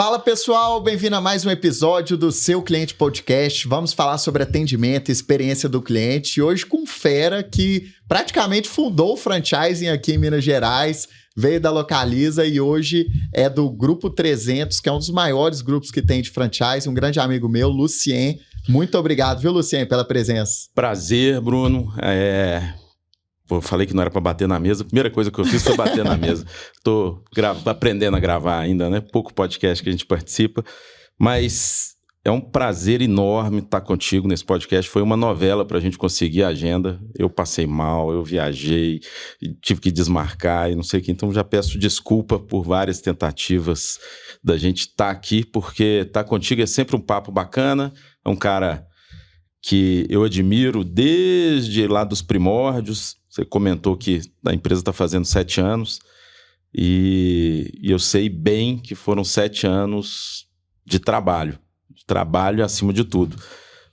Fala pessoal, bem-vindo a mais um episódio do Seu Cliente Podcast. Vamos falar sobre atendimento e experiência do cliente. E hoje com um fera que praticamente fundou o franchising aqui em Minas Gerais, veio da Localiza e hoje é do Grupo 300, que é um dos maiores grupos que tem de franchise. Um grande amigo meu, Lucien. Muito obrigado, viu, Lucien, pela presença. Prazer, Bruno. Eu falei que não era para bater na mesa. A primeira coisa que eu fiz foi bater na mesa. Estou aprendendo a gravar ainda, né? Pouco podcast que a gente participa. Mas é um prazer enorme estar contigo nesse podcast. Foi uma novela para a gente conseguir a agenda. Eu passei mal, eu viajei, tive que desmarcar e não sei o que. Então já peço desculpa por várias tentativas da gente estar aqui, porque estar contigo é sempre um papo bacana. É um cara que eu admiro desde lá dos primórdios. Você comentou que a empresa está fazendo 7 anos e eu sei bem que foram 7 anos de trabalho acima de tudo.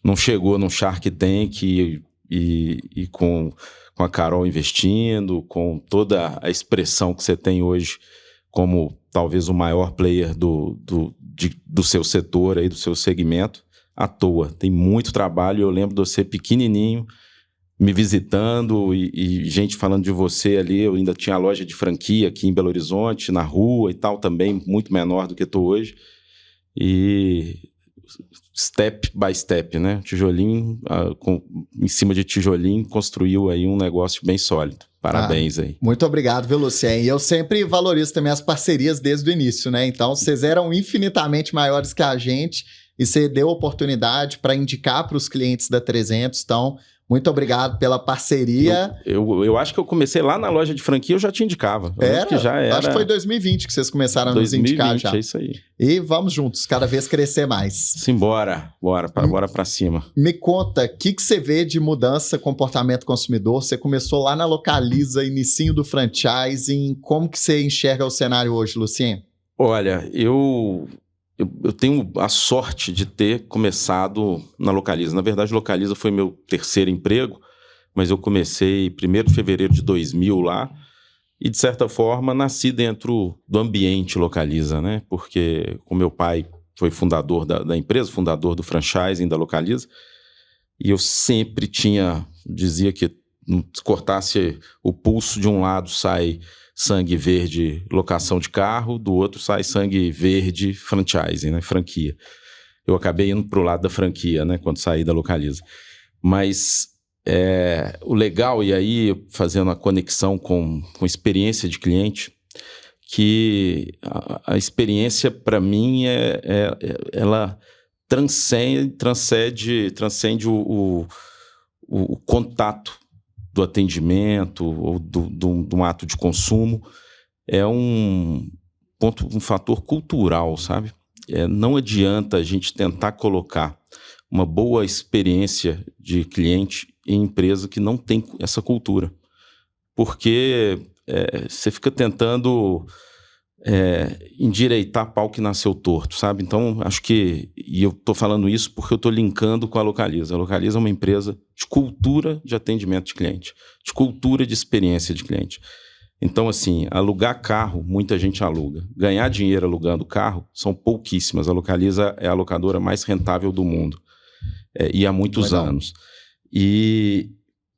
Não chegou num Shark Tank e com a Carol investindo, com toda a expressão que você tem hoje como talvez o maior player do seu setor, aí, do seu segmento, à toa. Tem muito trabalho. Eu lembro de você pequenininho, me visitando e gente falando de você ali. Eu ainda tinha a loja de franquia aqui em Belo Horizonte, na rua e tal, também muito menor do que estou hoje. E step by step, né? Tijolinho, em cima de tijolinho, construiu aí um negócio bem sólido. Parabéns aí. Muito obrigado, viu, Lucien? E eu sempre valorizo também as parcerias desde o início, né? Então, vocês eram infinitamente maiores que a gente e você deu oportunidade para indicar para os clientes da 300, então... Muito obrigado pela parceria. Eu acho que eu comecei lá na loja de franquia, eu já te indicava. Acho que foi 2020 que vocês começaram a nos indicar já. É isso aí. E vamos juntos, cada vez crescer mais. Simbora, bora pra cima. Me conta, o que você vê de mudança, comportamento consumidor? Você começou lá na Localiza, inicinho do franchising. Como que você enxerga o cenário hoje, Lucien? Olha, eu tenho a sorte de ter começado na Localiza. Na verdade, Localiza foi meu terceiro emprego, mas eu comecei 1º de fevereiro de 2000 lá e, de certa forma, nasci dentro do ambiente Localiza, né? Porque o meu pai foi fundador da empresa, fundador do franchising da Localiza, e eu sempre dizia que se cortasse o pulso de um lado, sai sangue verde, locação de carro, do outro sai sangue verde, franchising, né? Franquia. Eu acabei indo para o lado da franquia, né? Quando saí da Localiza. Mas o legal, e aí fazendo a conexão com experiência de cliente, que a experiência para mim ela transcende o contato do atendimento ou de um ato de consumo. É um fator cultural, sabe? Não adianta a gente tentar colocar uma boa experiência de cliente em empresa que não tem essa cultura. Porque você fica tentando endireitar pau que nasceu torto, sabe? Então, acho que... E eu estou falando isso porque eu estou linkando com a Localiza. A Localiza é uma empresa de cultura de atendimento de cliente, de cultura de experiência de cliente. Então, assim, alugar carro, muita gente aluga. Ganhar dinheiro alugando carro são pouquíssimas. A Localiza é a locadora mais rentável do mundo. E há muitos anos. E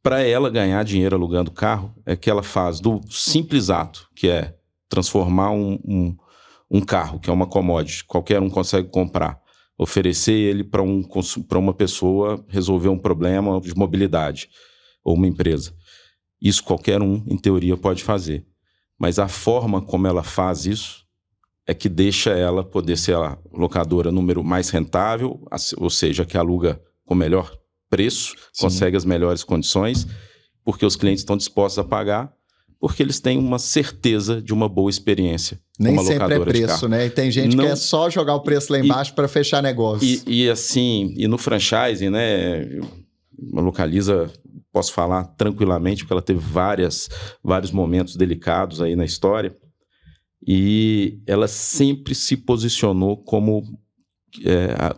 para ela ganhar dinheiro alugando carro, é que ela faz do simples ato, que é transformar um carro, que é uma commodity, qualquer um consegue comprar, oferecer ele para uma pessoa resolver um problema de mobilidade, ou uma empresa. Isso qualquer um, em teoria, pode fazer. Mas a forma como ela faz isso é que deixa ela poder ser a locadora número mais rentável, ou seja, que aluga com melhor preço, sim, consegue as melhores condições, porque os clientes estão dispostos a pagar, porque eles têm uma certeza de uma boa experiência. Nem sempre é preço, né? E tem gente que é só jogar o preço lá embaixo para fechar negócio. E no franchising, né? A Localiza, posso falar tranquilamente, porque ela teve vários momentos delicados aí na história. E ela sempre se posicionou com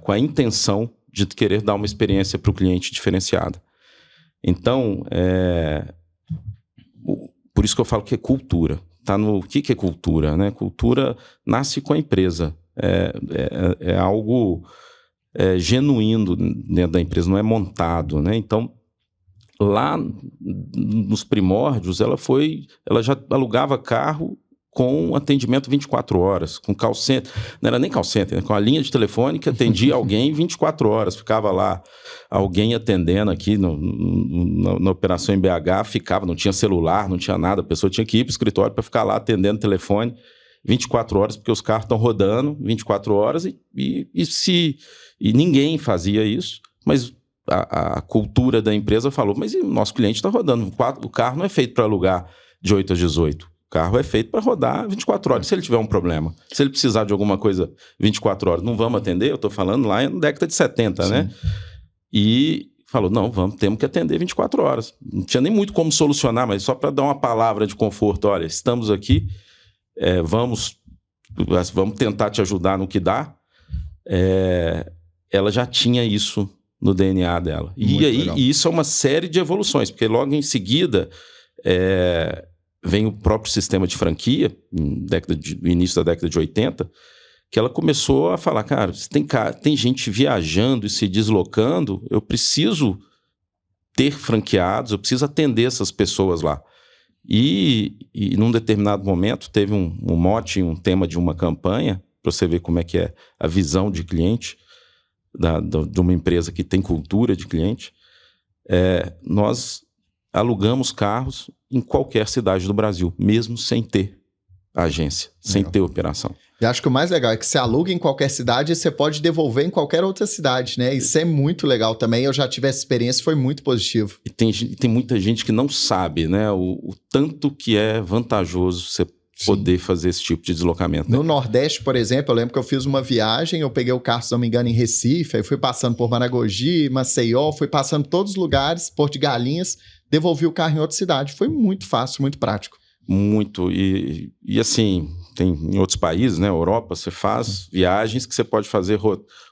a intenção de querer dar uma experiência para o cliente diferenciada. Então, por isso que eu falo que é cultura. Tá no que é cultura, né? Cultura nasce com a empresa. É algo genuíno dentro da empresa, não é montado, né? Então, lá nos primórdios, ela já alugava carro com atendimento 24 horas, com call center, não era nem call center, né? Com a linha de telefone que atendia alguém 24 horas, ficava lá alguém atendendo aqui na operação em BH, não tinha celular, não tinha nada, a pessoa tinha que ir para o escritório para ficar lá atendendo o telefone 24 horas, porque os carros estão rodando 24 horas e ninguém fazia isso, mas a cultura da empresa falou, mas o nosso cliente está rodando, o carro não é feito para alugar de 8 às 18. O carro é feito para rodar 24 horas. Se ele tiver um problema, se ele precisar de alguma coisa 24 horas, não vamos atender? Eu estou falando lá na década de 70, Sim. né? E falou, não, temos que atender 24 horas. Não tinha nem muito como solucionar, mas só para dar uma palavra de conforto. Olha, estamos aqui, vamos tentar te ajudar no que dá. Ela já tinha isso no DNA dela. E isso é uma série de evoluções, porque logo em seguida... vem o próprio sistema de franquia, no início da década de 80, que ela começou a falar, cara, tem gente viajando e se deslocando, eu preciso ter franqueados, eu preciso atender essas pessoas lá. E num determinado momento, teve um mote, um tema de uma campanha, para você ver como é que é a visão de cliente, de uma empresa que tem cultura de cliente. Nós alugamos carros em qualquer cidade do Brasil, mesmo sem ter agência, sem ter operação. E acho que o mais legal é que você aluga em qualquer cidade e você pode devolver em qualquer outra cidade, né? Isso é muito legal também. Eu já tive essa experiência, foi muito positivo. E tem muita gente que não sabe, né? O tanto que é vantajoso você poder fazer esse tipo de deslocamento. No Nordeste, por exemplo, eu lembro que eu fiz uma viagem, eu peguei o carro, se não me engano, em Recife, aí fui passando por Maragogi, Maceió, fui passando todos os lugares, Porto de Galinhas, devolvi o carro em outra cidade. Foi muito fácil, muito prático. Muito. E assim, tem em outros países, né? Europa, você faz viagens que você pode fazer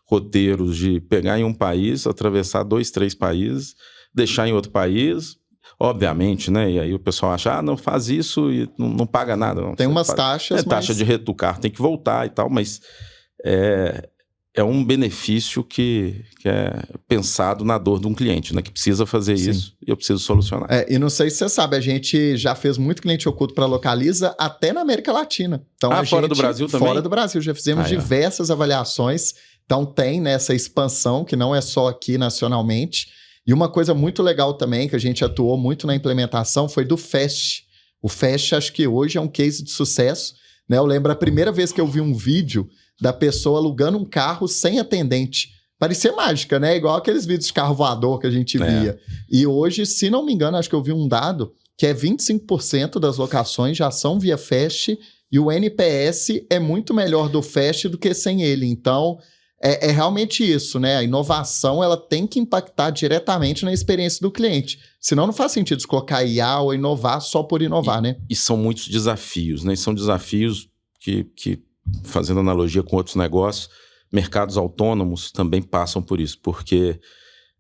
roteiros de pegar em um país, atravessar 2, 3 países, deixar em outro país, obviamente, né? E aí o pessoal acha, não, faz isso e não paga nada. Não. Tem umas taxas, mas... taxa de reto do carro, tem que voltar e tal, mas... É um benefício que é pensado na dor de um cliente, né? Que precisa fazer Sim. isso e eu preciso solucionar. E não sei se você sabe, a gente já fez muito cliente oculto para Localiza até na América Latina. Então, fora do Brasil também? Fora do Brasil, já fizemos diversas avaliações. Então tem nessa expansão, que não é só aqui nacionalmente. E uma coisa muito legal também, que a gente atuou muito na implementação, foi do Fast. O Fast, acho que hoje é um case de sucesso, né? Eu lembro a primeira vez que eu vi um vídeo da pessoa alugando um carro sem atendente. Parecia mágica, né? Igual aqueles vídeos de carro voador que a gente via. E hoje, se não me engano, acho que eu vi um dado que é 25% das locações já são via Fast e o NPS é muito melhor do Fast do que sem ele. Então, é realmente isso, né? A inovação, ela tem que impactar diretamente na experiência do cliente. Senão não faz sentido você colocar IA ou inovar só por inovar, né? E são muitos desafios, né? E são desafios que fazendo analogia com outros negócios, mercados autônomos também passam por isso, porque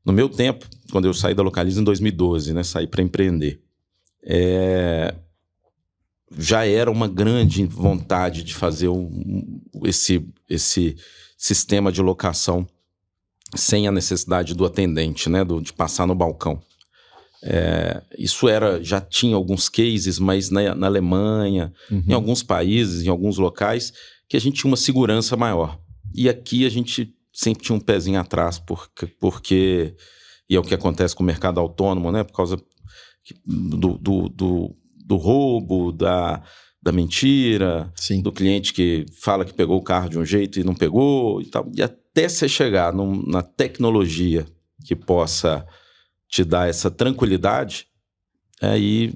no meu tempo, quando eu saí da Localiza em 2012, né, saí para empreender, já era uma grande vontade de fazer esse sistema de locação sem a necessidade do atendente, né, de passar no balcão. Isso já tinha alguns cases, mas na Alemanha, em alguns países, em alguns locais, que a gente tinha uma segurança maior. E aqui a gente sempre tinha um pezinho atrás, porque e é o que acontece com o mercado autônomo, né? Por causa do roubo, da mentira, Sim. do cliente que fala que pegou o carro de um jeito e não pegou e tal. E até você chegar na tecnologia que possa te dar essa tranquilidade, aí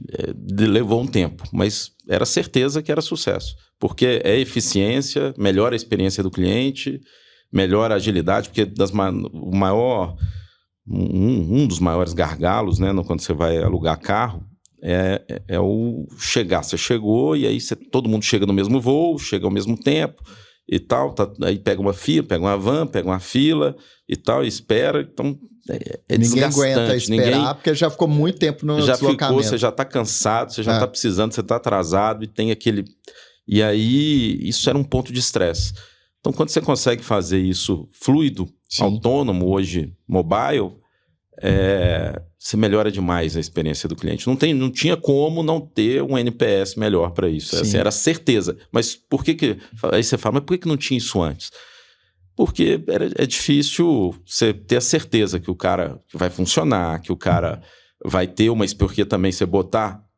levou um tempo, mas era certeza que era sucesso, porque é eficiência, melhora a experiência do cliente, melhora a agilidade, porque um dos maiores gargalos, né, quando você vai alugar carro, é o chegar. Você chegou e aí todo mundo chega no mesmo voo, chega ao mesmo tempo e tal, aí pega uma fila, pega uma van, pega uma fila e tal, e espera, então... Ninguém aguenta esperar, porque já ficou muito tempo no deslocamento. Você já está cansado, você já está precisando, você está atrasado e tem aquele... E aí, isso era um ponto de estresse. Então, quando você consegue fazer isso fluido, Sim. autônomo, hoje mobile, você melhora demais a experiência do cliente. Não tinha como não ter um NPS melhor para isso. Essa era a certeza. Mas por que... Aí você fala, mas por que não tinha isso antes? Porque é difícil você ter a certeza que o cara vai funcionar, que o cara vai ter porque também você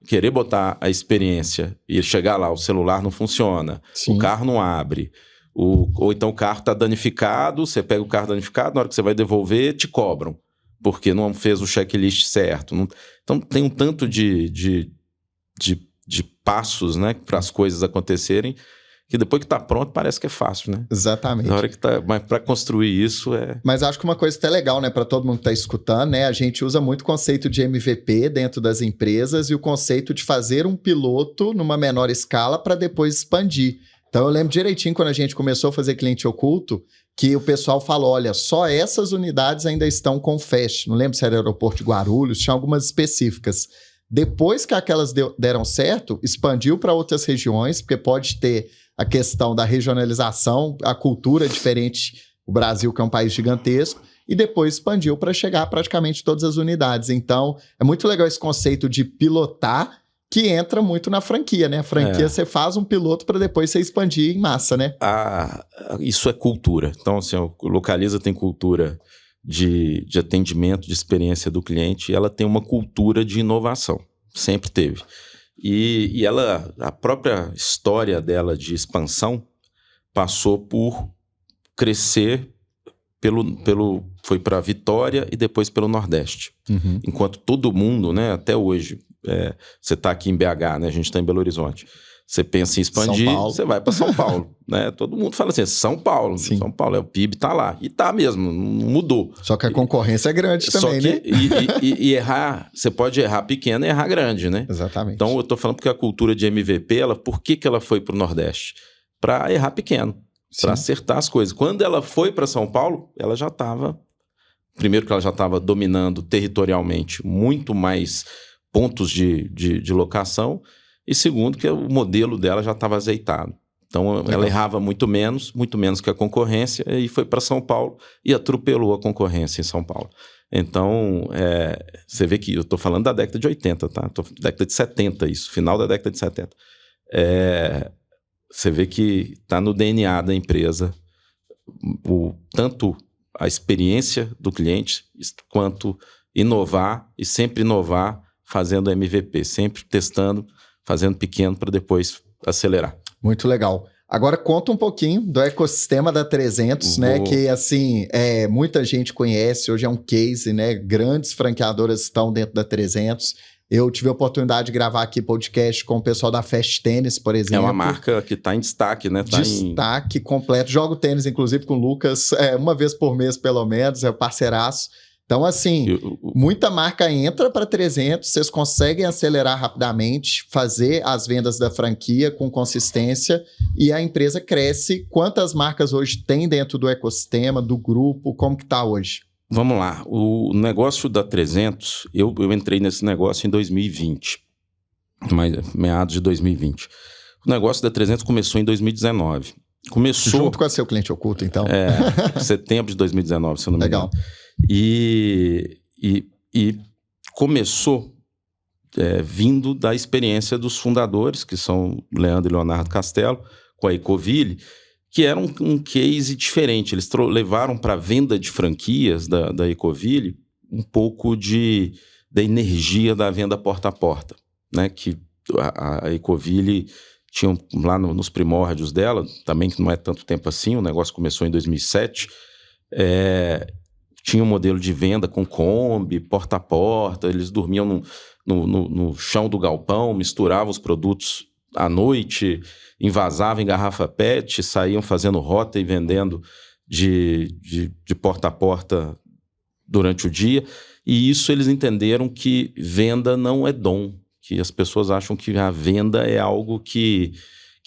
querer botar a experiência e chegar lá, o celular não funciona, Sim. o carro não abre, ou então o carro está danificado, você pega o carro danificado, na hora que você vai devolver, te cobram, porque não fez o checklist certo. Então tem um tanto de passos, né, para as coisas acontecerem, que depois que está pronto parece que é fácil, né? Exatamente. Na hora que mas para construir isso Mas acho que uma coisa até legal, né, para todo mundo que está escutando, né, a gente usa muito o conceito de MVP dentro das empresas e o conceito de fazer um piloto numa menor escala para depois expandir. Então eu lembro direitinho quando a gente começou a fazer cliente oculto, que o pessoal falou, olha, só essas unidades ainda estão com FAST. Não lembro se era o aeroporto de Guarulhos, tinha algumas específicas. Depois que aquelas deram certo, expandiu para outras regiões, porque pode ter a questão da regionalização, a cultura é diferente, o Brasil que é um país gigantesco, e depois expandiu para chegar a praticamente todas as unidades. Então, é muito legal esse conceito de pilotar, que entra muito na franquia, né? A franquia você faz um piloto para depois você expandir em massa, né? Isso é cultura. Então, assim, o Localiza tem cultura de atendimento, de experiência do cliente, e ela tem uma cultura de inovação. Sempre teve. E a própria história dela de expansão passou por crescer foi para Vitória e depois pelo Nordeste. Uhum. Enquanto todo mundo, né, até hoje, você está aqui em BH, né, a gente está em Belo Horizonte. Você pensa em expandir, você vai para São Paulo, né? Todo mundo fala assim, São Paulo. Sim. São Paulo, o PIB está lá. E está mesmo, não mudou. Só que a concorrência é grande também, né? E errar, você pode errar pequeno e errar grande, né? Exatamente. Então, eu estou falando porque a cultura de MVP, por que ela foi para o Nordeste? Para errar pequeno, para acertar as coisas. Quando ela foi para São Paulo, ela já estava... Primeiro que ela já estava dominando territorialmente muito mais pontos de locação, e segundo que o modelo dela já estava azeitado. Então, ela errava muito menos que a concorrência, e foi para São Paulo e atropelou a concorrência em São Paulo. Então, você vê que eu estou falando da década de 80, tá? Década de 70 isso, final da década de 70. Você vê que está no DNA da empresa tanto a experiência do cliente quanto inovar, e sempre inovar fazendo MVP, sempre testando, fazendo pequeno para depois acelerar. Muito legal. Agora conta um pouquinho do ecossistema da 300, né? Que, assim, muita gente conhece, hoje é um case, né? Grandes franqueadoras estão dentro da 300. Eu tive a oportunidade de gravar aqui podcast com o pessoal da Fast Tênis, por exemplo. É uma marca que está em destaque, né? Destaque completo. Jogo tênis, inclusive, com o Lucas, uma vez por mês, pelo menos, é parceiraço. Então, assim, muita marca entra para 300, vocês conseguem acelerar rapidamente, fazer as vendas da franquia com consistência e a empresa cresce. Quantas marcas hoje tem dentro do ecossistema, do grupo? Como que está hoje? Vamos lá. O negócio da 300, eu entrei nesse negócio em 2020, meados de 2020. O negócio da 300 começou em 2019. Junto com a Seu Cliente Oculto, então. Setembro de 2019, se eu não me engano. Legal. E começou vindo da experiência dos fundadores, que são Leandro e Leonardo Castelo, com a Ecoville, que era um case diferente. Eles levaram para a venda de franquias da Ecoville um pouco da energia da venda porta a porta, né? Que a Ecoville tinha lá nos primórdios dela, também que não é tanto tempo assim, o negócio começou em 2007, tinha um modelo de venda com Kombi, porta a porta, eles dormiam no chão do galpão, misturavam os produtos à noite, envasavam em garrafa PET, saíam fazendo rota e vendendo de porta a porta durante o dia. E isso eles entenderam que venda não é dom, que as pessoas acham que a venda é algo que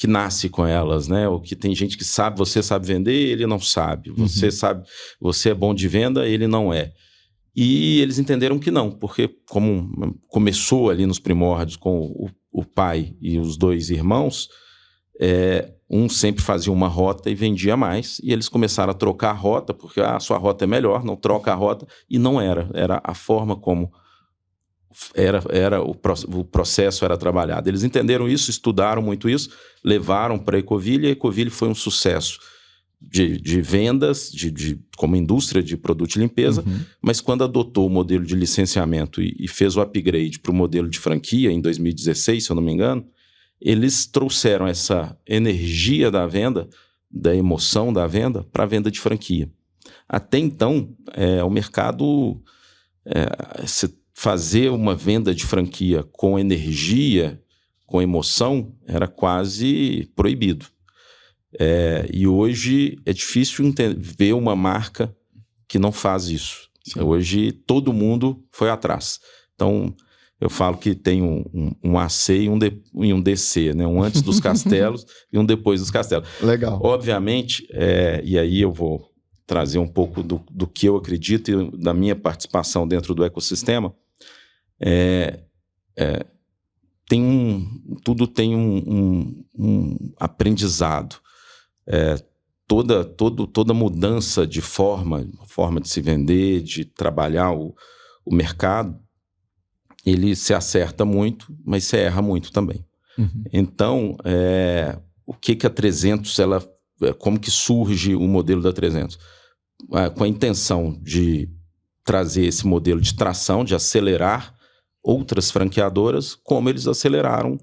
nasce com elas, né? Ou que tem gente que sabe, você sabe vender, ele não sabe. Você sabe, você é bom de venda, ele não é. E eles entenderam que não, porque como começou ali nos primórdios com o pai e os dois irmãos, um sempre fazia uma rota e vendia mais, e eles começaram a trocar a rota, porque a sua rota é melhor, não troca a rota, e não era a forma como o processo era trabalhado. Eles entenderam isso, estudaram muito isso, levaram para a Ecoville, e a Ecoville foi um sucesso de vendas, como indústria de produto de limpeza, mas quando adotou o modelo de licenciamento e fez o upgrade para o modelo de franquia em 2016, se eu não me engano, eles trouxeram essa energia da venda, da emoção da venda, para a venda de franquia. Até então, o mercado, fazer uma venda de franquia com energia, com emoção, era quase proibido. E hoje é difícil ver uma marca que não faz isso. Sim. Hoje todo mundo foi atrás. Então, eu falo que tem um AC e um DC, né? Um antes dos castelos e um depois dos castelos. Legal. Obviamente, e aí eu vou trazer um pouco do que eu acredito e da minha participação dentro do ecossistema. Tudo tem um aprendizado. Toda mudança de forma de se vender, de trabalhar o mercado, ele se acerta muito, mas se erra muito também. Então, o que a 300, como que surge o modelo da 300? Com a intenção de trazer esse modelo de tração, de acelerar outras franqueadoras, como eles aceleraram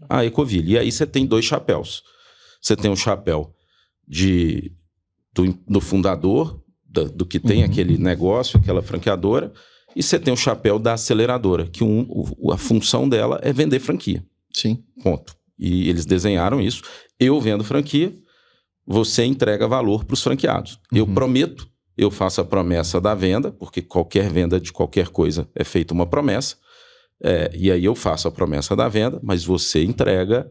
a Ecoville. E aí você tem dois chapéus. Você tem um chapéu do fundador, do que tem aquele negócio, aquela franqueadora, e você tem o chapéu da aceleradora, que a função dela é vender franquia. Sim. Ponto. E eles desenharam isso. Eu vendo franquia, você entrega valor para os franqueados. Eu prometo, eu faço a promessa da venda, porque qualquer venda de qualquer coisa é feita uma promessa, e aí eu faço a promessa da venda, mas você entrega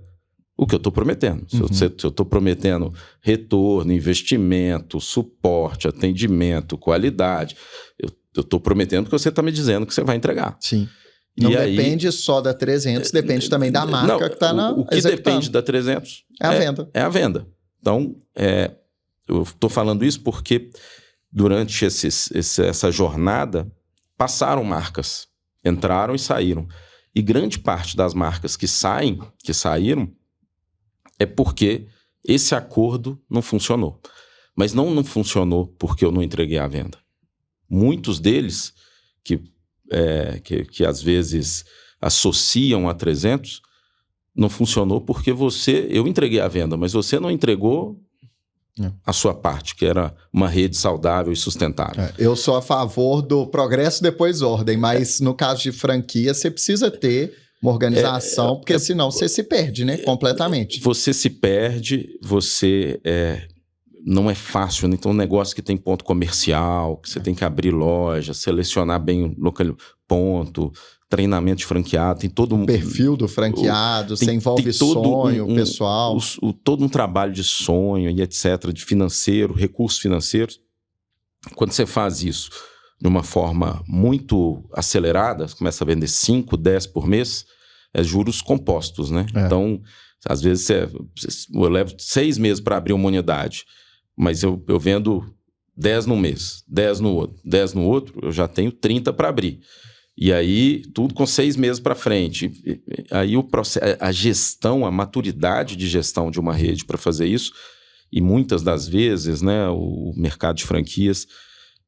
o que eu estou prometendo. Se eu estou prometendo retorno, investimento, suporte, atendimento, qualidade, eu estou prometendo porque você está me dizendo que você vai entregar. Sim. Não depende só da 300, depende também da marca que está na O que depende da 300 é a venda. É a venda. Então, eu estou falando isso porque durante essa jornada passaram marcas, entraram e saíram. E grande parte das marcas que saíram, é porque esse acordo não funcionou. Mas não funcionou porque eu não entreguei a venda. Muitos deles, que às vezes associam a 300, não funcionou porque eu entreguei a venda, mas você não entregou a sua parte, que era uma rede saudável e sustentável. Eu sou a favor do progresso depois ordem, mas no caso de franquia, você precisa ter uma organização, porque senão você se perde, né? Completamente. Você se perde, não é fácil, né? Então, um negócio que tem ponto comercial, que você tem que abrir loja, selecionar bem o ponto, treinamento de franqueado, tem todo um... perfil do franqueado, você envolve sonho, pessoal. Todo um trabalho de sonho e etc., de financeiro, recursos financeiros. Quando você faz isso de uma forma muito acelerada, você começa a vender 5, 10 por mês, juros compostos, né? Então, às vezes eu levo 6 meses para abrir uma unidade, mas eu vendo 10 num mês, 10 no outro, 10 no outro, eu já tenho 30 para abrir. E aí, tudo com 6 meses para frente. Aí o processo, a gestão, a maturidade de gestão de uma rede para fazer isso, e muitas das vezes, né, o mercado de franquias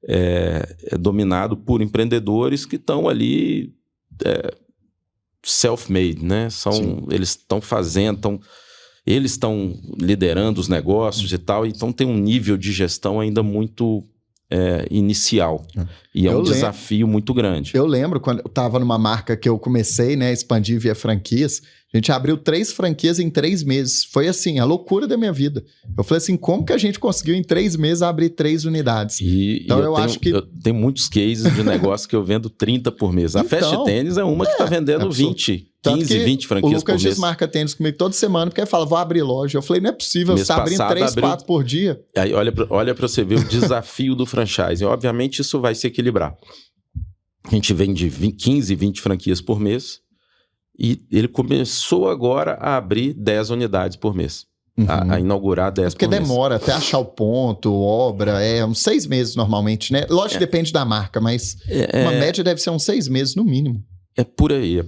é dominado por empreendedores que estão ali self-made, né? Eles estão fazendo, eles estão liderando os negócios e tal, então tem um nível de gestão ainda muito inicial. E é um desafio muito grande. Eu lembro quando eu estava numa marca que eu comecei, né, a expandir via franquias, a gente abriu 3 franquias em 3 meses. Foi assim, a loucura da minha vida. Eu falei assim, como que a gente conseguiu em 3 meses abrir 3 unidades? Então eu acho que... Eu tenho muitos cases de negócio que eu vendo 30 por mês. A Fast Tênis é uma que está vendendo 20, 15, 20 franquias por mês. O Lucas desmarca tênis comigo toda semana, porque ele fala, vou abrir loja. Eu falei, não é possível, você está abrindo 3, 4 por dia. Aí olha para você ver o desafio do franchise. Obviamente isso vai se equilibrar. A gente vende 15, 20 franquias por mês. E ele começou agora a abrir 10 unidades por mês. a inaugurar 10 Porque por mês. demora até achar o ponto, obra, uns 6 meses normalmente, né? Lógico que depende da marca, mas uma média deve ser uns 6 meses no mínimo. É por aí.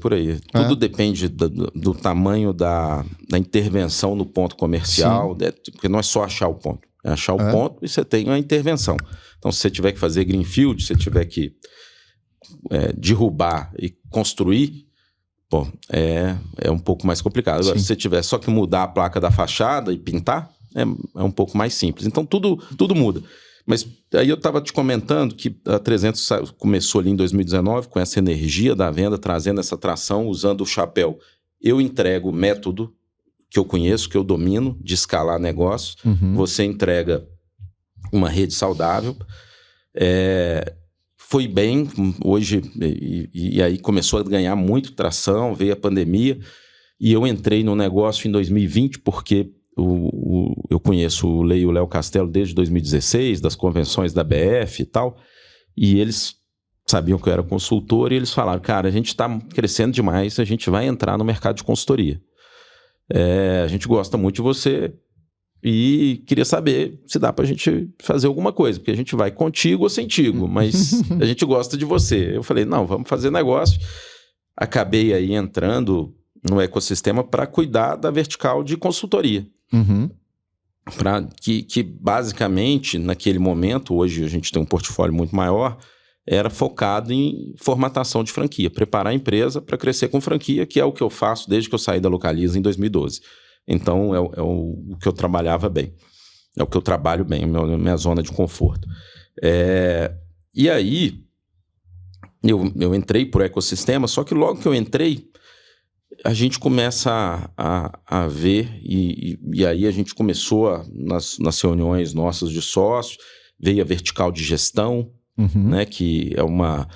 Tudo depende do tamanho da intervenção no ponto comercial, porque não é só achar o ponto. É achar o ponto e você tem uma intervenção. Então, se você tiver que fazer greenfield, se você tiver que derrubar e construir, bom, é um pouco mais complicado. Agora, se você tiver só que mudar a placa da fachada e pintar, é um pouco mais simples. Então, tudo muda. Mas aí eu estava te comentando que a 300 começou ali em 2019 com essa energia da venda, trazendo essa tração, usando o chapéu. Eu entrego o método que eu conheço, que eu domino, de escalar negócio. Você entrega uma rede saudável. Foi bem, hoje, e aí começou a ganhar muito tração, veio a pandemia, e eu entrei no negócio em 2020 porque eu conheço o Lei e o Léo Castelo desde 2016, das convenções da BF e tal, e eles sabiam que eu era consultor e eles falaram, cara, a gente está crescendo demais, a gente vai entrar no mercado de consultoria. A gente gosta muito de você e queria saber se dá pra gente fazer alguma coisa, porque a gente vai contigo ou sentigo, mas a gente gosta de você. Eu falei, não, vamos fazer negócio. Acabei aí entrando no ecossistema para cuidar da vertical de consultoria. Para que basicamente, naquele momento, hoje a gente tem um portfólio muito maior, era focado em formatação de franquia, preparar a empresa para crescer com franquia, que é o que eu faço desde que eu saí da Localiza em 2012. Então, é o que eu trabalhava bem. É o que eu trabalho bem, minha zona de conforto. E aí, eu entrei por ecossistema, só que logo que eu entrei, a gente começa a ver, e aí a gente começou, nas reuniões nossas de sócios, veio a vertical de gestão, né, que é uma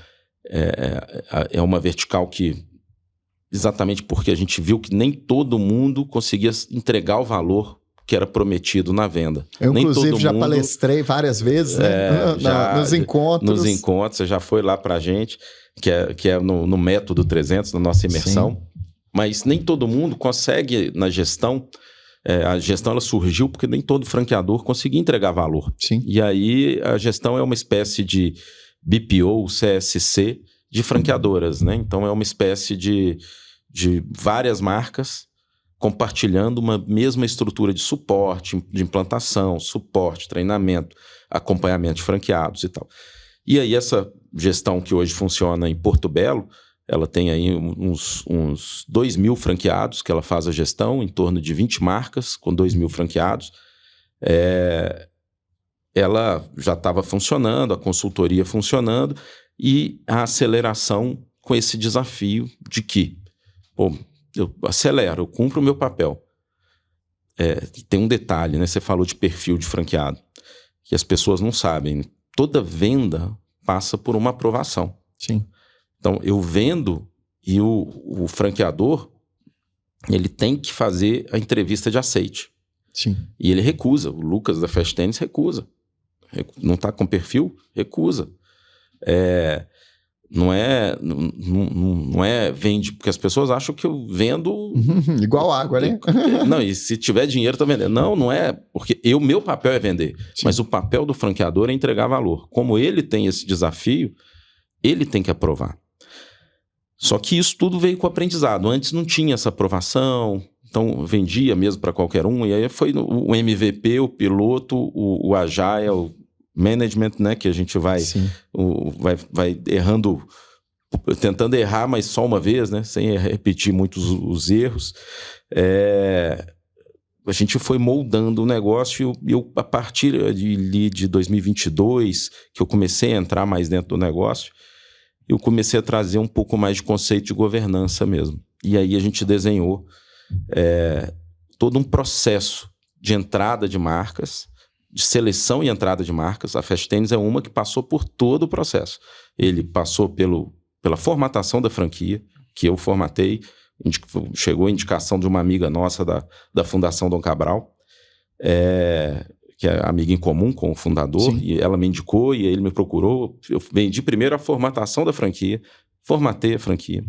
vertical que, exatamente porque a gente viu que nem todo mundo conseguia entregar o valor que era prometido na venda. Eu, nem inclusive, todo já mundo, palestrei várias vezes, né? Nos encontros. Nos encontros, você já foi lá pra gente, que é no Método 300, na nossa imersão. Sim. Mas nem todo mundo consegue, na gestão, a gestão ela surgiu porque nem todo franqueador conseguia entregar valor. Sim. E aí a gestão é uma espécie de BPO, CSC, de franqueadoras, né? Então é uma espécie de várias marcas compartilhando uma mesma estrutura de suporte, de implantação, suporte, treinamento, acompanhamento de franqueados e tal. E aí essa gestão que hoje funciona em Porto Belo, ela tem aí uns 2.000 franqueados que ela faz a gestão, em torno de 20 marcas com 2.000 franqueados. Ela já estava funcionando, a consultoria funcionando e a aceleração com esse desafio de que, eu acelero, eu cumpro o meu papel. Tem um detalhe, né? Você falou de perfil de franqueado, que as pessoas não sabem. Toda venda passa por uma aprovação. Sim. Então, eu vendo e o franqueador, ele tem que fazer a entrevista de aceite. Sim. E ele recusa. O Lucas da Fast Tennis recusa. Não está com perfil? Recusa. Não é vende, porque as pessoas acham que eu vendo... Igual água, né? Não, e se tiver dinheiro, tá vendendo. Não é, porque meu papel é vender. Sim. Mas o papel do franqueador é entregar valor. Como ele tem esse desafio, ele tem que aprovar. Só que isso tudo veio com aprendizado. Antes não tinha essa aprovação, então vendia mesmo para qualquer um. E aí foi o MVP, o piloto, o Agile, o Management, né? Que a gente vai errando, tentando errar, mas só uma vez, né? Sem repetir muitos os erros. A gente foi moldando o negócio e eu, a partir de 2022, que eu comecei a entrar mais dentro do negócio, eu comecei a trazer um pouco mais de conceito de governança mesmo. E aí a gente desenhou todo um processo de entrada de marcas, de seleção e entrada de marcas. A Fast Tennis é uma que passou por todo o processo. Ele passou pela formatação da franquia, que eu formatei, chegou a indicação de uma amiga nossa da Fundação Dom Cabral, que é amiga em comum com o fundador. Sim. E ela me indicou e ele me procurou. Eu vendi primeiro a formatação da franquia, formatei a franquia.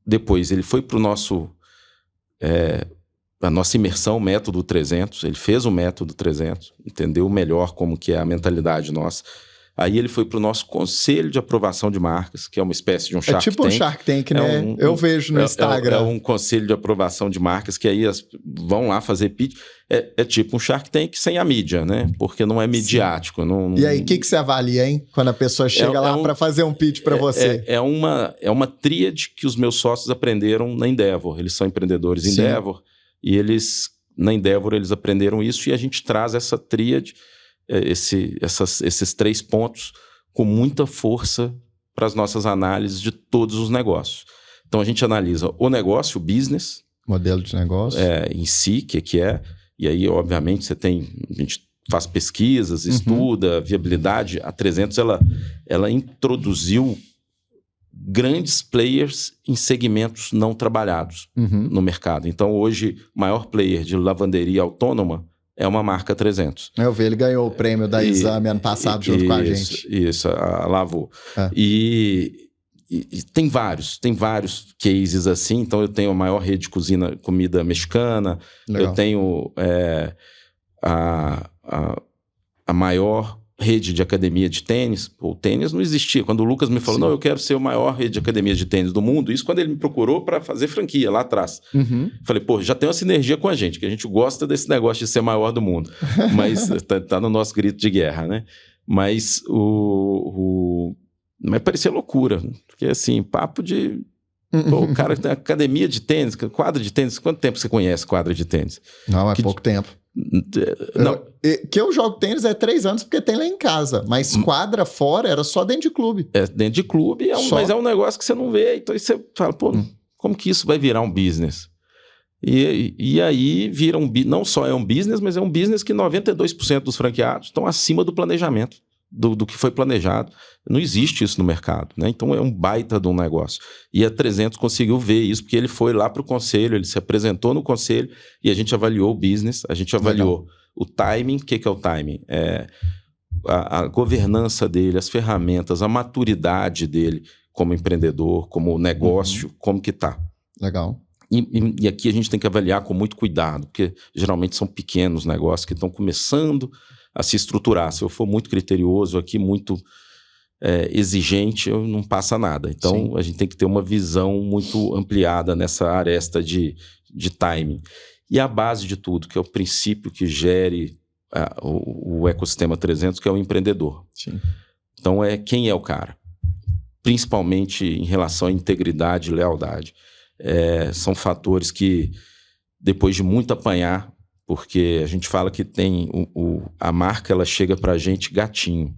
Depois ele foi para o nosso a nossa imersão, o método 300, ele fez o método 300, entendeu melhor como que é a mentalidade nossa. Aí ele foi para o nosso conselho de aprovação de marcas, que é uma espécie de um Shark Tank. É tipo um Shark Tank, né? Eu vejo no Instagram. É um conselho de aprovação de marcas que aí vão lá fazer pitch. É tipo um Shark Tank sem a mídia, né? Porque não é midiático. Não... E aí, o que você avalia, hein? Quando a pessoa chega lá para fazer um pitch para você? É uma tríade que os meus sócios aprenderam na Endeavor. Eles são empreendedores em Endeavor. E na Endeavor, eles aprenderam isso e a gente traz essa tríade, esses 3 pontos com muita força para as nossas análises de todos os negócios. Então, a gente analisa o negócio, o business. Modelo de negócio. Em si, que é. E aí, obviamente, a gente faz pesquisas, estuda viabilidade. A 300, ela introduziu grandes players em segmentos não trabalhados no mercado. Então, hoje, o maior player de lavanderia autônoma é uma marca 300. Eu vi, ele ganhou o prêmio da Exame ano passado junto com a gente. Isso, a Lavô. E tem vários cases assim. Então, eu tenho a maior rede de comida mexicana. Legal. Eu tenho a maior rede de academia de tênis. O tênis não existia. Quando o Lucas me falou, não, eu quero ser a maior rede de academia de tênis do mundo, isso quando ele me procurou para fazer franquia lá atrás. Falei, pô, já tem uma sinergia com a gente, que a gente gosta desse negócio de ser maior do mundo. Mas tá no nosso grito de guerra, né? Mas mas parecia loucura. Porque assim, papo de... Pô, o cara tem academia de tênis, quadra de tênis. Quanto tempo você conhece quadra de tênis? Não, é pouco tempo. Não. Que eu jogo tênis 3 anos porque tem lá em casa, mas quadra fora era só dentro de clube. É dentro de clube, mas é um negócio que você não vê. Então aí você fala, pô, como que isso vai virar um business? E aí vira não só é um business, mas é um business que 92% dos franqueados estão acima do planejamento, do que foi planejado. Não existe isso no mercado, né? Então é um baita de um negócio. E a 300 conseguiu ver isso, porque ele foi lá para o conselho, ele se apresentou no conselho e a gente avaliou o business, a gente avaliou o timing. O que é o timing? A governança dele, as ferramentas, a maturidade dele como empreendedor, como negócio, como que tá. Legal. E aqui a gente tem que avaliar com muito cuidado, porque geralmente são pequenos negócios que estão começando a se estruturar. Se eu for muito criterioso aqui, muito exigente, não passa nada. Então, a gente tem que ter uma visão muito ampliada nessa aresta de timing. E a base de tudo, que é o princípio que gere o ecossistema 300, que é o empreendedor. Sim. Então, quem é o cara? Principalmente em relação à integridade e lealdade. São fatores que, depois de muito apanhar, porque a gente fala que tem a marca, ela chega para a gente gatinho,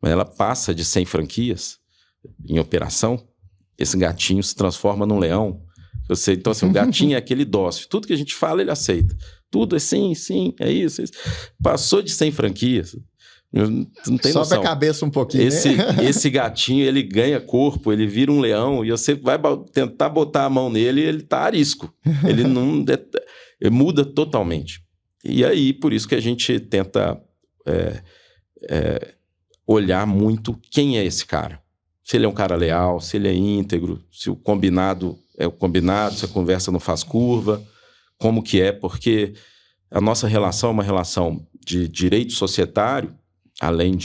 mas ela passa de 100 franquias em operação, esse gatinho se transforma num leão. Então, assim, o gatinho é aquele dócil. Tudo que a gente fala, ele aceita. Tudo é sim, é isso. Passou de 100 franquias, não tem noção. Sobe a cabeça um pouquinho, Esse gatinho, ele ganha corpo, ele vira um leão, e você vai tentar botar a mão nele e ele tá arisco. Ele não... Ele muda totalmente. E aí, por isso que a gente tenta olhar muito quem é esse cara. Se ele é um cara leal, se ele é íntegro, se o combinado é o combinado, se a conversa não faz curva, como que é, porque a nossa relação é uma relação de direito societário, além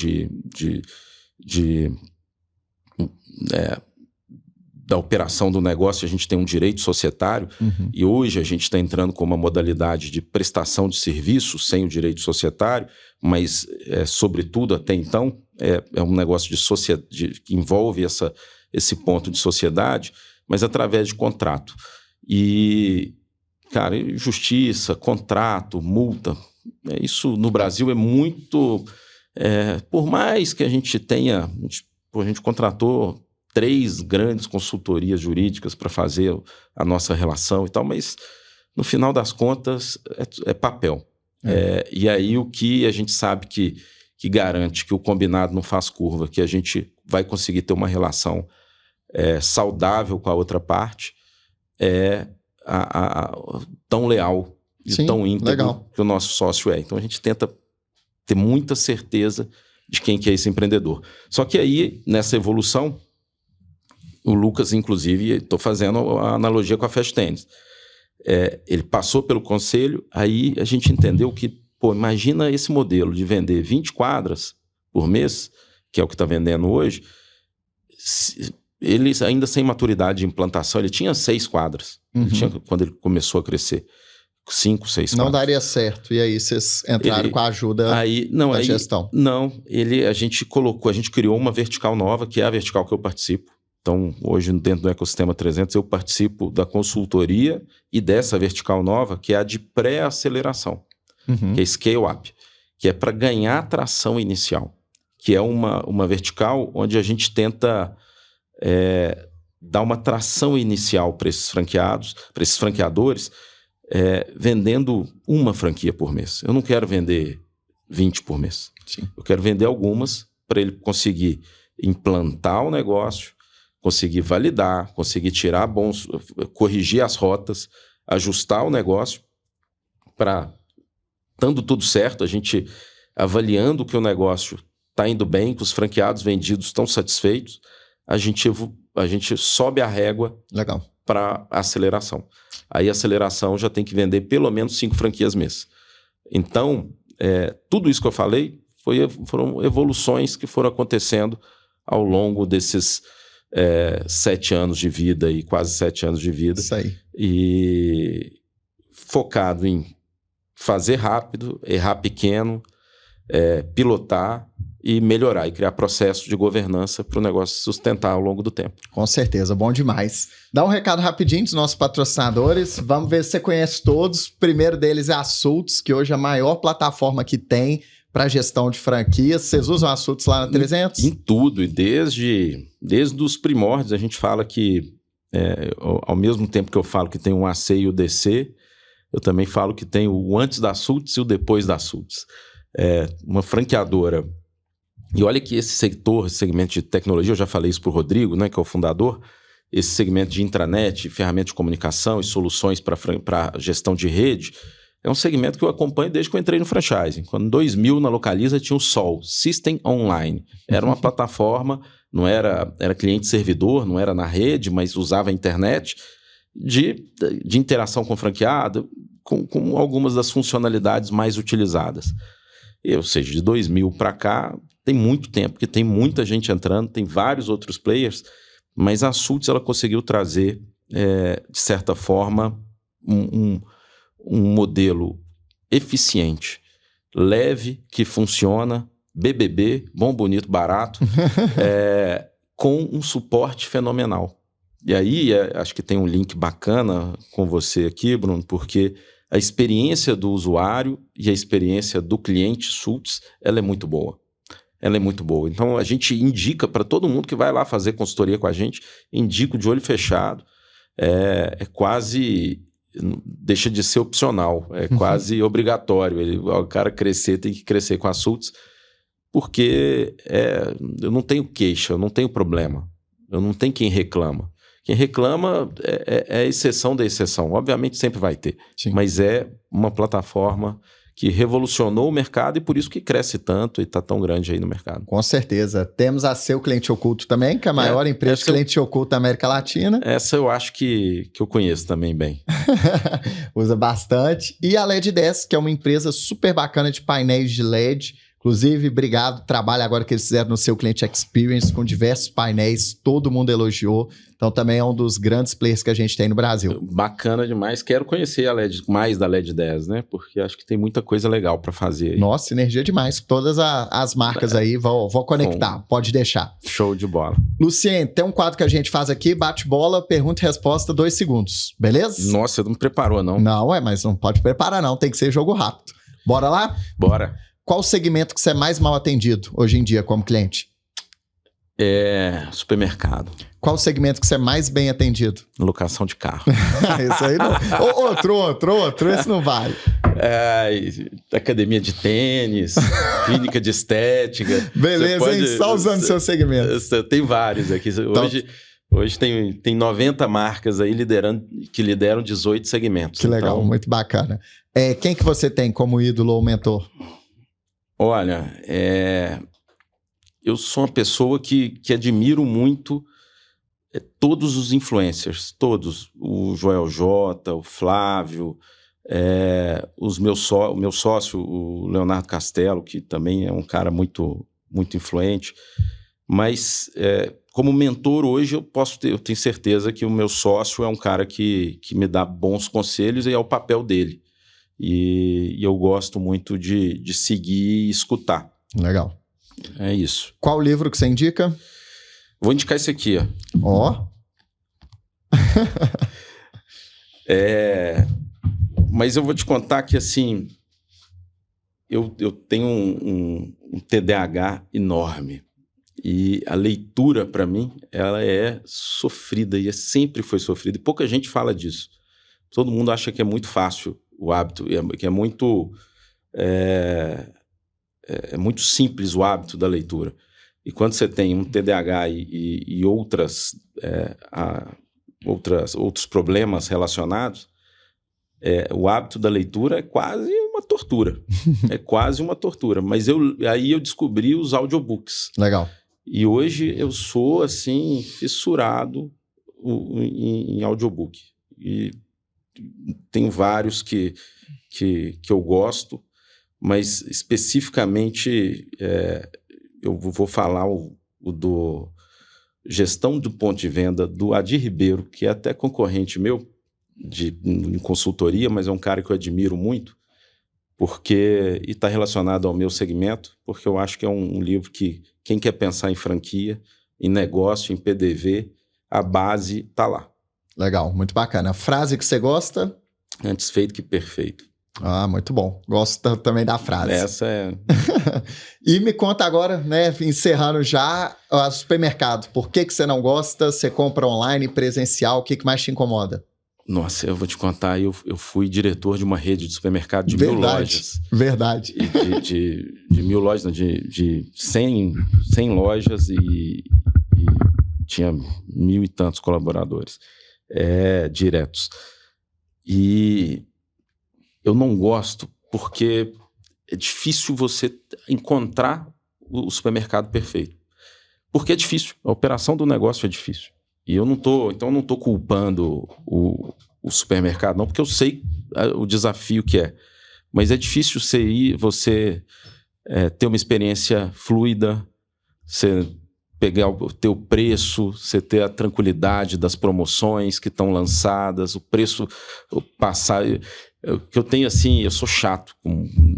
da operação do negócio, a gente tem um direito societário, e hoje a gente está entrando com uma modalidade de prestação de serviço sem o direito societário, mas, sobretudo, até então, é um negócio que envolve esse ponto de sociedade, mas através de contrato. E, cara, justiça, contrato, multa, isso no Brasil é muito... por mais que a gente tenha... a gente contratou 3 grandes consultorias jurídicas para fazer a nossa relação e tal, mas no final das contas é papel. E aí o que a gente sabe que garante que o combinado não faz curva, que a gente vai conseguir ter uma relação saudável com a outra parte, tão leal e tão íntegro que o nosso sócio é. Então a gente tenta ter muita certeza de quem que é esse empreendedor. Só que aí, nessa evolução, o Lucas, inclusive, estou fazendo a analogia com a Fast Tennis. ele passou pelo conselho, aí a gente entendeu que, imagina esse modelo de vender 20 quadras por mês, que é o que está vendendo hoje, ele ainda sem maturidade de implantação, ele tinha 6 quadras, quando ele começou a crescer. 5, 6 quadras. Não daria certo. E aí vocês entraram com a ajuda da gestão. Não, a gente criou uma vertical nova, que é a vertical que eu participo. Então, hoje, dentro do Ecossistema 300, eu participo da consultoria e dessa vertical nova, que é a de pré-aceleração, que é Scale Up, que é para ganhar tração inicial, que é uma vertical onde a gente tenta dar uma tração inicial para esses franqueados, para esses franqueadores, vendendo uma franquia por mês. Eu não quero vender 20 por mês. Sim. Eu quero vender algumas para ele conseguir implantar o negócio, conseguir validar, conseguir tirar corrigir as rotas, ajustar o negócio para, estando tudo certo, a gente avaliando que o negócio está indo bem, que os franqueados vendidos estão satisfeitos, a gente sobe a régua para aceleração. Aí a aceleração já tem que vender pelo menos 5 franquias mês. Então, tudo isso que eu falei foram evoluções que foram acontecendo ao longo desses 7 anos de vida e quase 7 anos de vida. Isso aí. E focado em fazer rápido, errar pequeno, pilotar e melhorar e criar processo de governança para o negócio sustentar ao longo do tempo. Com certeza, bom demais. Dá um recado rapidinho dos nossos patrocinadores. Vamos ver se você conhece todos. O primeiro deles é a Sultz, que hoje é a maior plataforma que tem para gestão de franquias. Vocês usam a Sultz lá na 300? Em tudo, e desde os primórdios a gente fala que, ao mesmo tempo que eu falo que tem um AC e o DC, eu também falo que tem o antes da Sultz e o depois da Sultz. Uma franqueadora. E olha que esse segmento de tecnologia, eu já falei isso para o Rodrigo, né, que é o fundador, esse segmento de intranet, ferramenta de comunicação e soluções para gestão de rede, é um segmento que eu acompanho desde que eu entrei no franchising. Quando em 2000 na Localiza tinha o SOL, System Online. Era uma plataforma, não era cliente-servidor, não era na rede, mas usava a internet de interação com o franqueado, com algumas das funcionalidades mais utilizadas. Ou seja, de 2000 para cá, tem muito tempo, porque tem muita gente entrando, tem vários outros players, mas a Sultz ela conseguiu trazer, de certa forma, um modelo eficiente, leve, que funciona, BBB, bom, bonito, barato, com um suporte fenomenal. E aí, acho que tem um link bacana com você aqui, Bruno, porque a experiência do usuário e a experiência do cliente Sultz, ela é muito boa. Ela é muito boa. Então, a gente indica para todo mundo que vai lá fazer consultoria com a gente, indica de olho fechado. Quase... deixa de ser opcional, quase obrigatório. O cara crescer, tem que crescer com a Sultz, porque eu não tenho queixa, eu não tenho problema. Eu não tenho quem reclama. Quem reclama é a exceção da exceção. Obviamente sempre vai ter. Sim. Mas é uma plataforma que revolucionou o mercado e por isso que cresce tanto e está tão grande aí no mercado. Com certeza. Temos a Seu Cliente Oculto também, que é a maior empresa de cliente oculto da América Latina. Essa eu acho que eu conheço também bem. Usa bastante. E a LED 10, que é uma empresa super bacana de painéis de LED. Inclusive, obrigado. Trabalho agora que eles fizeram no Seu Cliente Experience com diversos painéis. Todo mundo elogiou. Então, também é um dos grandes players que a gente tem no Brasil. Bacana demais. Quero conhecer mais da LED 10, né? Porque acho que tem muita coisa legal para fazer aí. Nossa, sinergia demais. Todas as marcas aí, vou conectar. Pode deixar. Show de bola. Luciene, tem um quadro que a gente faz aqui, bate-bola, pergunta e resposta, 2 segundos. Beleza? Nossa, você não preparou, não. Não, mas não pode preparar, não. Tem que ser jogo rápido. Bora lá? Bora. Qual o segmento que você é mais mal atendido hoje em dia como cliente? Supermercado. Qual o segmento que você é mais bem atendido? Locação de carro. Isso aí não. Outro, esse não vale. Academia de tênis, clínica de estética. Beleza, hein? Só usando seu segmento. Tem vários aqui. Hoje tem 90 marcas aí que lideram 18 segmentos. Que legal, então... muito bacana. Quem que você tem como ídolo ou mentor? Olha, eu sou uma pessoa que admiro muito todos os influencers, todos. O Joel J, o Flávio, o meu sócio, o Leonardo Castelo, que também é um cara muito, muito influente. Mas, como mentor hoje, eu tenho certeza que o meu sócio é um cara que me dá bons conselhos e é o papel dele. E eu gosto muito de seguir e escutar. Legal. É isso. Qual livro que você indica? Vou indicar esse aqui, ó. Mas eu vou te contar que, assim, eu tenho um TDAH enorme. E a leitura, para mim, ela é sofrida e sempre foi sofrida. E pouca gente fala disso. Todo mundo acha que é muito fácil o hábito, que é muito muito simples o hábito da leitura. E quando você tem um TDAH e outros problemas relacionados, o hábito da leitura é quase uma tortura. É quase uma tortura. Mas aí eu descobri os audiobooks. Legal. E hoje eu sou, assim, fissurado em audiobook. E tenho vários que eu gosto, mas especificamente eu vou falar o do Gestão do Ponto de Venda, do Adi Ribeiro, que é até concorrente meu em consultoria, mas é um cara que eu admiro muito, e está relacionado ao meu segmento, porque eu acho que é um livro que quem quer pensar em franquia, em negócio, em PDV, a base está lá. Legal, muito bacana. A frase que você gosta? Antes feito que perfeito. Ah, muito bom. Gosto também da frase. Essa é... E me conta agora, né, encerrando já, o supermercado. Por que você não gosta? Você compra online, presencial? O que mais te incomoda? Nossa, eu vou te contar, eu fui diretor de uma rede de supermercado de 1000 lojas. Verdade. De 1000 lojas, não, de 100 lojas e tinha 1000 e tantos colaboradores diretos. E eu não gosto porque é difícil você encontrar o supermercado perfeito. Porque é difícil, a operação do negócio é difícil. E eu não tô culpando o supermercado, não, porque eu sei o desafio que é. Mas é difícil você ter uma experiência fluida, você pegar o teu preço, você ter a tranquilidade das promoções que estão lançadas, o preço passar... que eu tenho assim, eu sou chato,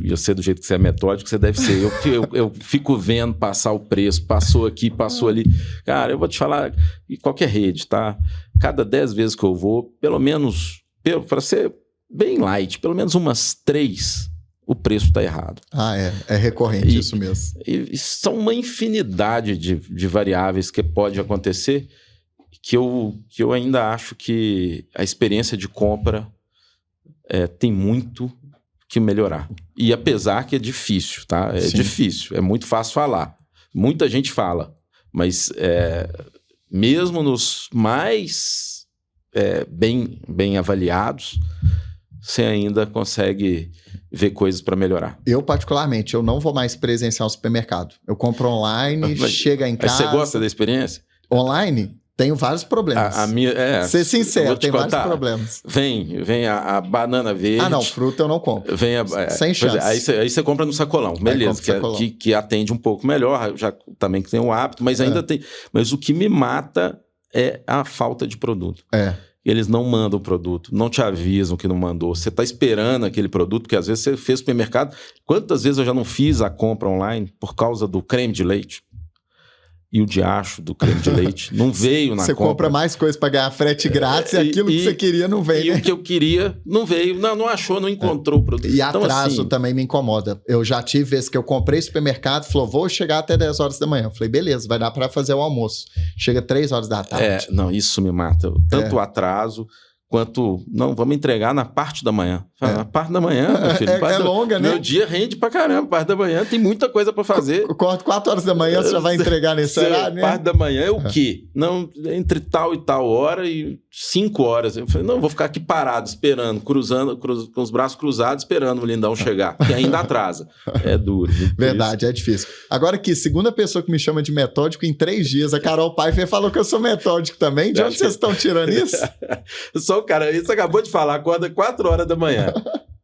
eu sei do jeito que você é metódico, você deve ser. Eu fico vendo passar o preço, passou aqui, passou ali. Cara, eu vou te falar, em qualquer rede, tá? Cada 10 vezes que eu vou, pelo menos, para ser bem light, pelo menos umas 3, o preço está errado. Ah, é recorrente isso mesmo. E são uma infinidade de variáveis que pode acontecer que eu ainda acho que a experiência de compra tem muito que melhorar. E apesar que é difícil, tá? É Sim. Difícil, é muito fácil falar. Muita gente fala, mas mesmo nos mais bem avaliados, você ainda consegue ver coisas para melhorar. Eu, particularmente, eu não vou mais presenciar o supermercado. Eu compro online, chega em casa... Mas você gosta da experiência? Online? Tenho vários problemas. Ser sincero, tem vários problemas. Vem a banana verde. Ah, não, fruta eu não compro. Sem chance. Aí você compra no sacolão, beleza, que atende um pouco melhor, já também que tem o hábito, mas ainda tem. Mas o que me mata é a falta de produto. Eles não mandam o produto, não te avisam que não mandou. Você está esperando aquele produto, porque às vezes você fez supermercado. Quantas vezes eu já não fiz a compra online por causa do creme de leite? E o diacho do creme de leite não veio na compra. Você compra mais coisa para ganhar frete grátis e aquilo que você queria não veio. E o que eu queria não veio, não achou, não encontrou o produto. E então, atraso também me incomoda. Eu já tive vezes que eu comprei supermercado, falou, vou chegar até 10 horas da manhã. Eu falei, beleza, vai dar para fazer o almoço. Chega 3 horas da tarde. Não, isso me mata. Tanto o atraso quanto, não, vamos entregar na parte da manhã. Na parte da manhã, meu filho. Longa, né? Meu dia rende pra caramba, parte da manhã, tem muita coisa pra fazer. 4 horas da manhã você já vai entregar nesse horário, né? Parte da manhã é o quê? Não, entre tal e tal hora e 5 horas. Eu falei, não, vou ficar aqui parado, esperando, com os braços cruzados, esperando o lindão chegar, que ainda atrasa. É duro. Verdade, é difícil. Agora que segunda pessoa que me chama de metódico em 3 dias, a Carol Pfeiffer falou que eu sou metódico também. De onde vocês estão tirando isso? Só o cara, isso acabou de falar, acorda 4 horas da manhã.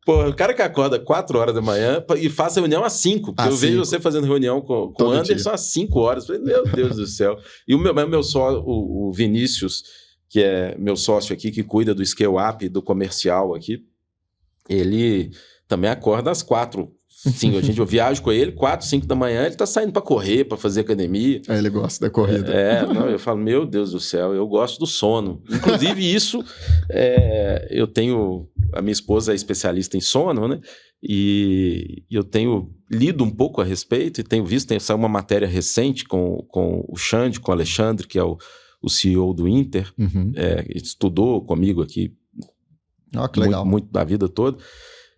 Pô, o cara que acorda 4 horas da manhã e faz reunião às 5. Porque eu vejo você fazendo reunião com o Anderson às 5 horas. Eu falei, meu Deus do céu. E o Vinícius, que é meu sócio aqui, que cuida do Scale Up, do comercial aqui, ele também acorda às 4. Sim, eu viajo com ele, 4, 5 da manhã, ele tá saindo para correr, para fazer academia. Ele gosta da corrida. Eu falo, meu Deus do céu, eu gosto do sono. Inclusive isso, eu tenho, a minha esposa é especialista em sono, né? E eu tenho lido um pouco a respeito e tenho visto, saiu uma matéria recente com o Xande, com o Alexandre, que é o CEO do Inter, estudou comigo aqui que legal. Muito da vida toda.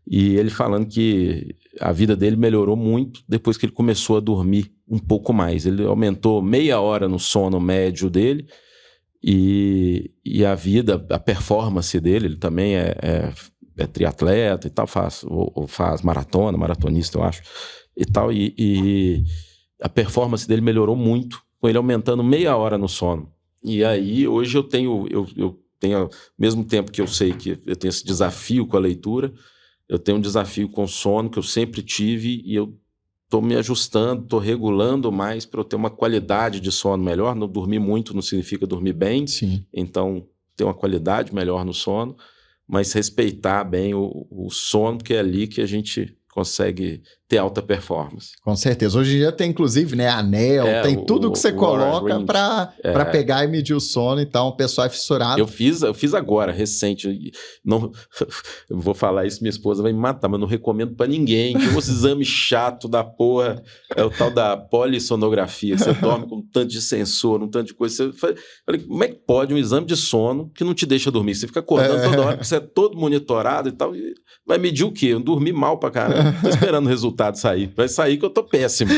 E ele falando que a vida dele melhorou muito depois que ele começou a dormir um pouco mais. Ele aumentou meia hora no sono médio dele e a performance dele, ele também é triatleta e tal, faz maratonista, eu acho, e tal. E a performance dele melhorou muito com ele aumentando meia hora no sono. E aí, hoje eu tenho, ao mesmo tempo que eu sei que eu tenho esse desafio com a leitura, eu tenho um desafio com o sono que eu sempre tive e eu estou me ajustando, estou regulando mais para eu ter uma qualidade de sono melhor. Não dormir muito não significa dormir bem. Sim. Então, ter uma qualidade melhor no sono, mas respeitar bem o sono, porque é ali que a gente consegue ter alta performance. Com certeza. Hoje em dia tem, inclusive, né, anel, tem tudo que você coloca para pegar e medir o sono. Então, o pessoal é fissurado. Eu fiz agora, recente. Não, eu vou falar isso, minha esposa vai me matar, mas não recomendo para ninguém. Tem uns exames chato da porra, é o tal da polissonografia. Você dorme com um tanto de sensor, um tanto de coisa. Falei, como é que pode um exame de sono que não te deixa dormir? Você fica acordando toda hora, porque você é todo monitorado e tal. E vai medir o quê? Eu dormi mal pra caramba. Tô esperando o resultado sair. Vai sair que eu tô péssimo.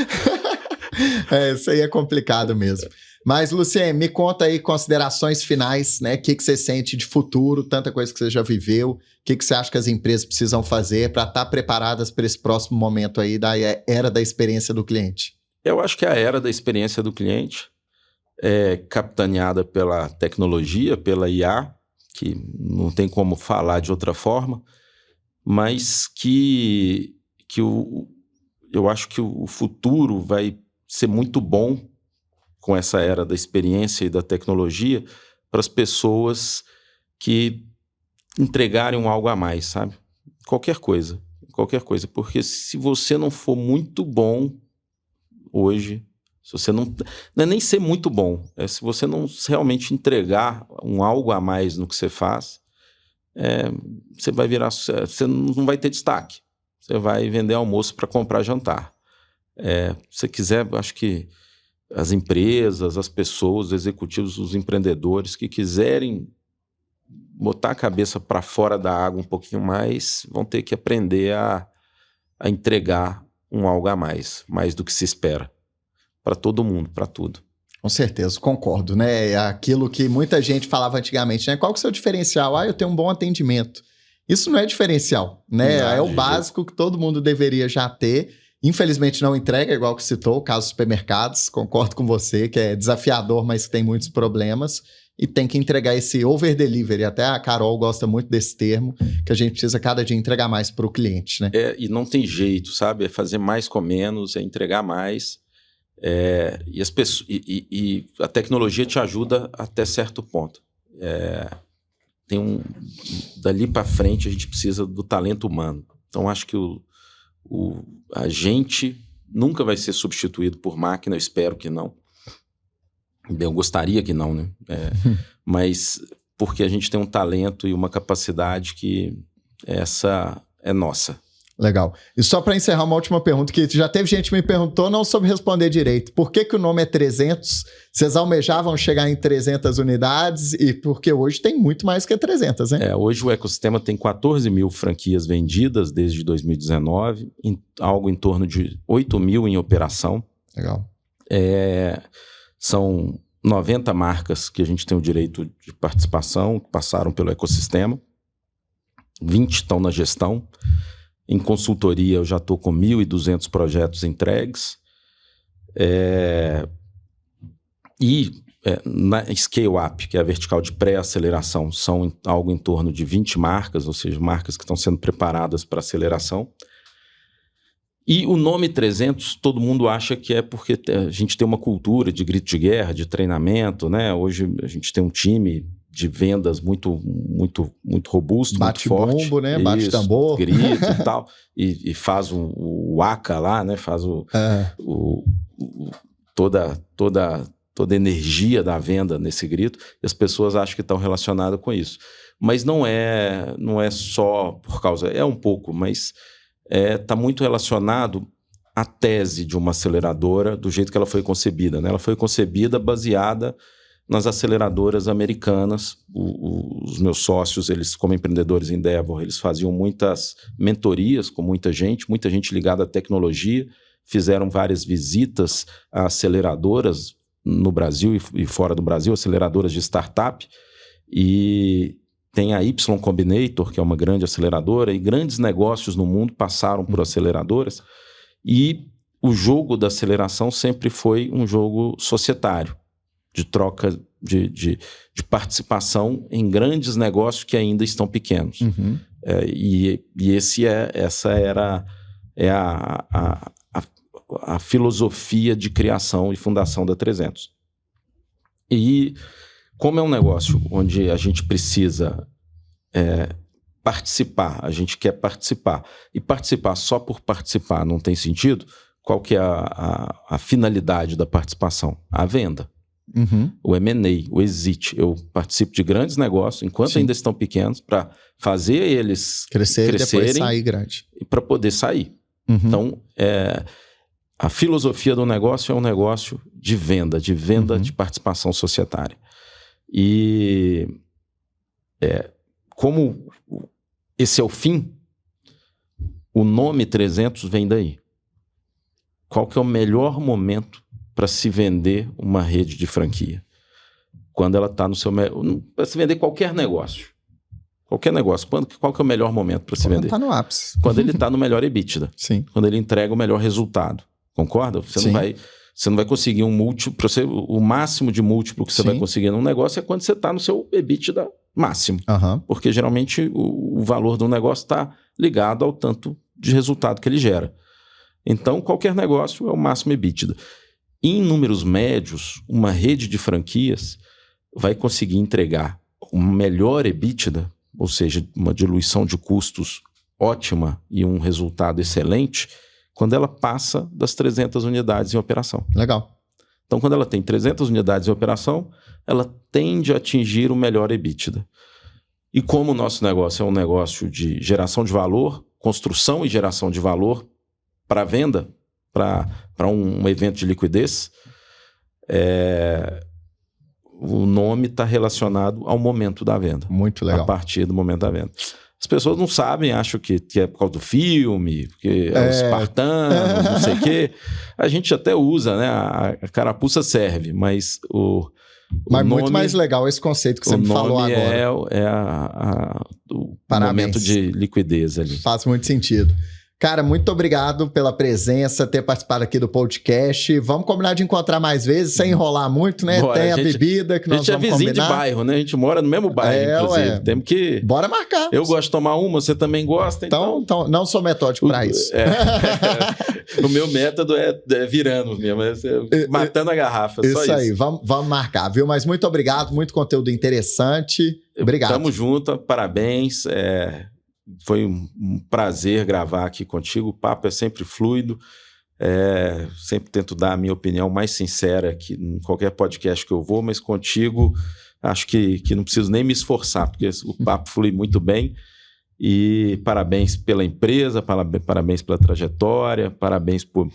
Isso aí é complicado mesmo. Mas, Luciene, me conta aí considerações finais, né? O que você sente de futuro, tanta coisa que você já viveu, o que você acha que as empresas precisam fazer para estar preparadas para esse próximo momento aí da era da experiência do cliente? Eu acho que a era da experiência do cliente é capitaneada pela tecnologia, pela IA, que não tem como falar de outra forma, mas que eu acho que o futuro vai ser muito bom com essa era da experiência e da tecnologia para as pessoas que entregarem algo a mais, sabe? Qualquer coisa. Porque se você não for muito bom hoje, se você não é nem ser muito bom, se você não realmente entregar algo a mais no que você faz, você não vai ter destaque. Você vai vender almoço para comprar jantar. Se você quiser, acho que as empresas, as pessoas, os executivos, os empreendedores que quiserem botar a cabeça para fora da água um pouquinho mais, vão ter que aprender a entregar algo a mais do que se espera. Para todo mundo, para tudo. Com certeza, concordo, né? É aquilo que muita gente falava antigamente, né? Qual que é o seu diferencial? Eu tenho um bom atendimento. Isso não é diferencial, né? É o básico que todo mundo deveria já ter. Infelizmente não entrega, igual que citou, o caso dos supermercados. Concordo com você, que é desafiador, mas tem muitos problemas. E tem que entregar esse over-delivery. Até a Carol gosta muito desse termo, que a gente precisa cada dia entregar mais para o cliente, né? E não tem jeito, sabe? É fazer mais com menos, é entregar mais. E as pessoas, e a tecnologia te ajuda até certo ponto. Dali para frente a gente precisa do talento humano. Então acho que a gente nunca vai ser substituído por máquina, eu espero que não. Eu gostaria que não, né? Mas porque a gente tem um talento e uma capacidade que essa é nossa. Legal. E só para encerrar uma última pergunta, que já teve gente que me perguntou, não soube responder direito. Por que o nome é 300? Vocês almejavam chegar em 300 unidades? E porque hoje tem muito mais que 300, né? Hoje o ecossistema tem 14 mil franquias vendidas desde 2019, algo em torno de 8 mil em operação. Legal. São 90 marcas que a gente tem o direito de participação, que passaram pelo ecossistema. 20 estão na gestão. Em consultoria, eu já estou com 1.200 projetos entregues. Na Scale-Up, que é a vertical de pré-aceleração, são algo em torno de 20 marcas, ou seja, marcas que estão sendo preparadas para aceleração. E o nome 300, todo mundo acha que é porque a gente tem uma cultura de grito de guerra, de treinamento, né? Hoje a gente tem um time de vendas muito robusto, muito forte. Bate-bombo, né? Bate-tambor. Grito e tal. E faz o ACA lá, né? Faz toda a energia da venda nesse grito. E as pessoas acham que estão relacionadas com isso. Mas não é só por causa... É um pouco, mas está muito relacionado à tese de uma aceleradora do jeito que ela foi concebida, né? Ela foi concebida baseada nas aceleradoras americanas. Os meus sócios, eles como empreendedores em Endeavor, eles faziam muitas mentorias com muita gente ligada à tecnologia, fizeram várias visitas a aceleradoras no Brasil e fora do Brasil, aceleradoras de startup, e tem a Y Combinator, que é uma grande aceleradora, e grandes negócios no mundo passaram por aceleradoras, e o jogo da aceleração sempre foi um jogo societário, de troca de participação em grandes negócios que ainda estão pequenos. Uhum. Essa era a filosofia de criação e fundação da 300. E como é um negócio onde a gente precisa participar, a gente quer participar, e participar só por participar não tem sentido, qual que é a finalidade da participação? A venda. Uhum. O M&A, o exit. Eu participo de grandes negócios, enquanto ainda estão pequenos, para fazer eles crescerem e depois sair grande. E para poder sair. Uhum. Então, a filosofia do negócio é um negócio de venda de participação societária. E como esse é o fim, o nome 300 vem daí. Qual que é o melhor momento para se vender uma rede de franquia? Quando ela está no seu... Para se vender qualquer negócio. Qualquer negócio. Qual que é o melhor momento para se vender? Quando está no ápice. Quando ele está no melhor EBITDA. Sim. Quando ele entrega o melhor resultado. Concorda? Você não vai conseguir um múltiplo... O máximo de múltiplo que você vai conseguir num negócio é quando você está no seu EBITDA máximo. Uhum. Porque geralmente o valor do negócio está ligado ao tanto de resultado que ele gera. Então, qualquer negócio é o máximo EBITDA. Em números médios, uma rede de franquias vai conseguir entregar um melhor EBITDA, ou seja, uma diluição de custos ótima e um resultado excelente, quando ela passa das 300 unidades em operação. Legal. Então, quando ela tem 300 unidades em operação, ela tende a atingir o melhor EBITDA. E como o nosso negócio é um negócio de geração de valor, construção e geração de valor para venda, para um evento de liquidez, o nome está relacionado ao momento da venda. Muito legal. A partir do momento da venda. As pessoas não sabem, acham que é por causa do filme, que é o espartano, não sei o quê. A gente até usa, né? A carapuça serve, mas o nome, muito mais legal esse conceito que você me falou agora. O momento de liquidez ali. Faz muito sentido. Cara, muito obrigado pela presença, ter participado aqui do podcast. Vamos combinar de encontrar mais vezes, sem enrolar muito, né? Bora, tem a bebida que nós vamos combinar. A gente é vizinho de bairro, né? A gente mora no mesmo bairro, inclusive. Temos que... Bora marcar. Eu gosto de tomar uma, você também gosta, então não sou metódico para isso. O meu método é virando mesmo, matando a garrafa. Isso aí, vamos marcar, viu? Mas muito obrigado, muito conteúdo interessante. Obrigado. Tamo junto, parabéns. Foi um prazer gravar aqui contigo. O papo é sempre fluido. Sempre tento dar a minha opinião mais sincera aqui em qualquer podcast que eu vou, mas contigo acho que não preciso nem me esforçar, porque o papo flui muito bem. E parabéns pela empresa, parabéns pela trajetória, parabéns por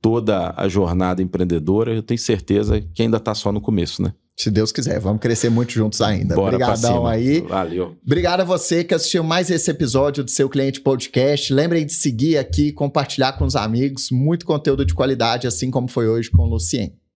toda a jornada empreendedora. Eu tenho certeza que ainda está só no começo, né? Se Deus quiser, vamos crescer muito juntos ainda. Bora Obrigadão aí. Valeu. Obrigado a você que assistiu mais esse episódio do Seu Cliente Podcast. Lembrem de seguir aqui, compartilhar com os amigos. Muito conteúdo de qualidade, assim como foi hoje com o Lucien.